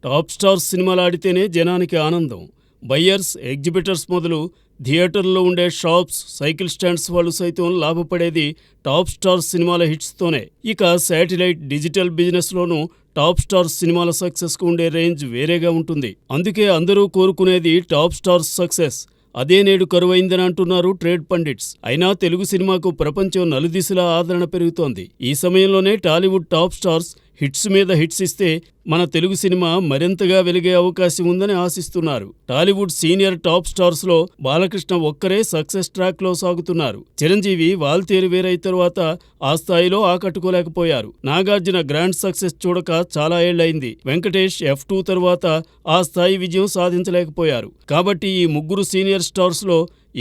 Top stars సినిమాలు ఆడితేనే జనానికి ఆనందం. బయ్యర్స్, ఎగ్జిబిటర్స్ మొదలు థియేటర్లో ఉండే షాప్స్, సైకిల్ స్టాండ్స్ వాళ్ళు సైతం లాభపడేది టాప్ స్టార్స్ సినిమాల హిట్స్తోనే. ఇక శాటిలైట్, డిజిటల్ బిజినెస్లోనూ టాప్ స్టార్స్ సినిమాల సక్సెస్కు ఉండే రేంజ్ వేరేగా ఉంటుంది. అందుకే అందరూ కోరుకునేది టాప్ స్టార్స్ సక్సెస్. అదే నేడు కరువైందని అంటున్నారు ట్రేడ్ పండిట్స్. అయినా తెలుగు సినిమాకు ప్రపంచం నలుదిశలా ఆదరణ పెరుగుతోంది. ఈ సమయంలోనే టాలీవుడ్ టాప్ స్టార్స్ హిట్స్ మీద హిట్స్ ఇస్తే మన తెలుగు సినిమా మరింతగా వెలిగే అవకాశం ఉందని ఆశిస్తున్నారు. టాలీవుడ్ సీనియర్ టాప్ స్టార్స్లో బాలకృష్ణ ఒక్కరే సక్సెస్ ట్రాక్లో సాగుతున్నారు. చిరంజీవి వాల్తేరు వేరై తరువాత ఆ స్థాయిలో ఆకట్టుకోలేకపోయారు. నాగార్జున గ్రాండ్ సక్సెస్ చూడక చాలా ఏళ్లైంది. వెంకటేష్ F2 తరువాత ఆ స్థాయి విజయం సాధించలేకపోయారు. కాబట్టి ఈ ముగ్గురు సీనియర్ స్టార్స్లో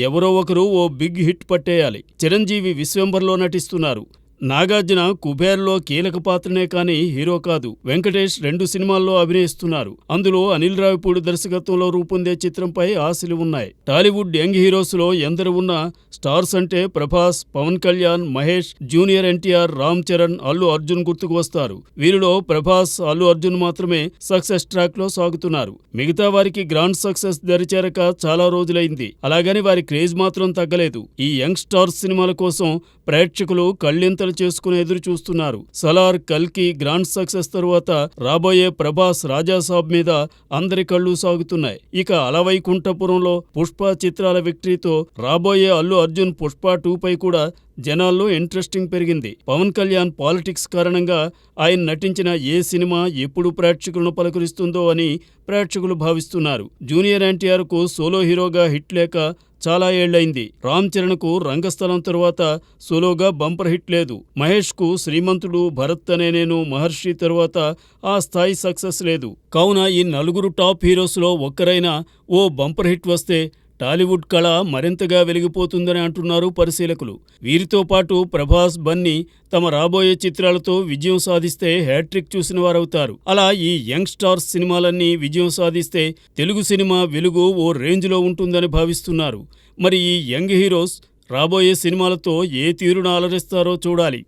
ఎవరో ఒకరు ఓ బిగ్ హిట్ పట్టేయాలి. చిరంజీవి విశ్వంబర్లో నటిస్తున్నారు. నాగార్జున కుబేర్లో కీలక పాత్రనే కానీ హీరో కాదు. వెంకటేష్ 2 సినిమాల్లో అభినయిస్తున్నారు. అందులో అనిల్ రావిపూడి దర్శకత్వంలో రూపొందే చిత్రంపై ఆశలు ఉన్నాయి. టాలీవుడ్ యంగ్ హీరోస్లో ఎందరు ఉన్నా స్టార్స్ అంటే ప్రభాస్, పవన్ కళ్యాణ్, మహేష్, జూనియర్ ఎన్టీఆర్, రామ్ చరణ్, అల్లు అర్జున్ గుర్తుకు వస్తారు. వీరిలో ప్రభాస్, అల్లు అర్జున్ మాత్రమే సక్సెస్ ట్రాక్లో సాగుతున్నారు. మిగతా వారికి గ్రాండ్ సక్సెస్ దరిచేరక చాలా రోజులైంది. అలాగని వారి క్రేజ్ మాత్రం తగ్గలేదు. ఈ యంగ్ స్టార్స్ సినిమాల కోసం ప్రేక్షకులు కళ్ళింతలు చేసుకుని ఎదురు చూస్తున్నారు. సలార్, కల్కి గ్రాండ్ సక్సెస్ తరువాత రాబోయే ప్రభాస్ రాజాసాబ్ మీద అందరి కళ్ళు సాగుతున్నాయి. ఇక అలవైకుంఠపురంలో పుష్ప చిత్రాల విక్టరీతో రాబోయే అల్లు అర్జున్ పుష్ప 2 పై కూడా జనాల్లో ఇంట్రెస్టింగ్ పెరిగింది. పవన్ కళ్యాణ్ పాలిటిక్స్ కారణంగా ఆయన నటించిన ఏ సినిమా ఎప్పుడు ప్రేక్షకులను పలకరిస్తుందో అని ప్రేక్షకులు భావిస్తున్నారు. జూనియర్ ఎన్టీఆర్కు సోలో హీరోగా హిట్ లేక చాలా ఏళ్లైంది. రామ్ చరణ్కు రంగస్థలం తరువాత సోలోగా బంపర్ హిట్ లేదు. మహేష్కు శ్రీమంతుడు, భరత్ అనే నేను, మహర్షి తరువాత ఆ స్థాయి సక్సెస్ లేదు. కావున ఈ నలుగురు టాప్ హీరోస్లో ఒక్కరైనా ఓ బంపర్ హిట్ వస్తే టాలీవుడ్ కళ మరింతగా వెలిగిపోతుందని అంటున్నారు పరిశీలకులు. వీరితో పాటు ప్రభాస్, బన్నీ తమ రాబోయే చిత్రాలతో విజయం సాధిస్తే హ్యాట్రిక్ చూసిన వారవుతారు. అలా ఈ యంగ్ స్టార్స్ సినిమాలన్నీ విజయం సాధిస్తే తెలుగు సినిమా వెలుగు ఓ రేంజ్లో ఉంటుందని భావిస్తున్నారు. మరి ఈ యంగ్ హీరోస్ రాబోయే సినిమాలతో ఏ తీరున అలరిస్తారో చూడాలి.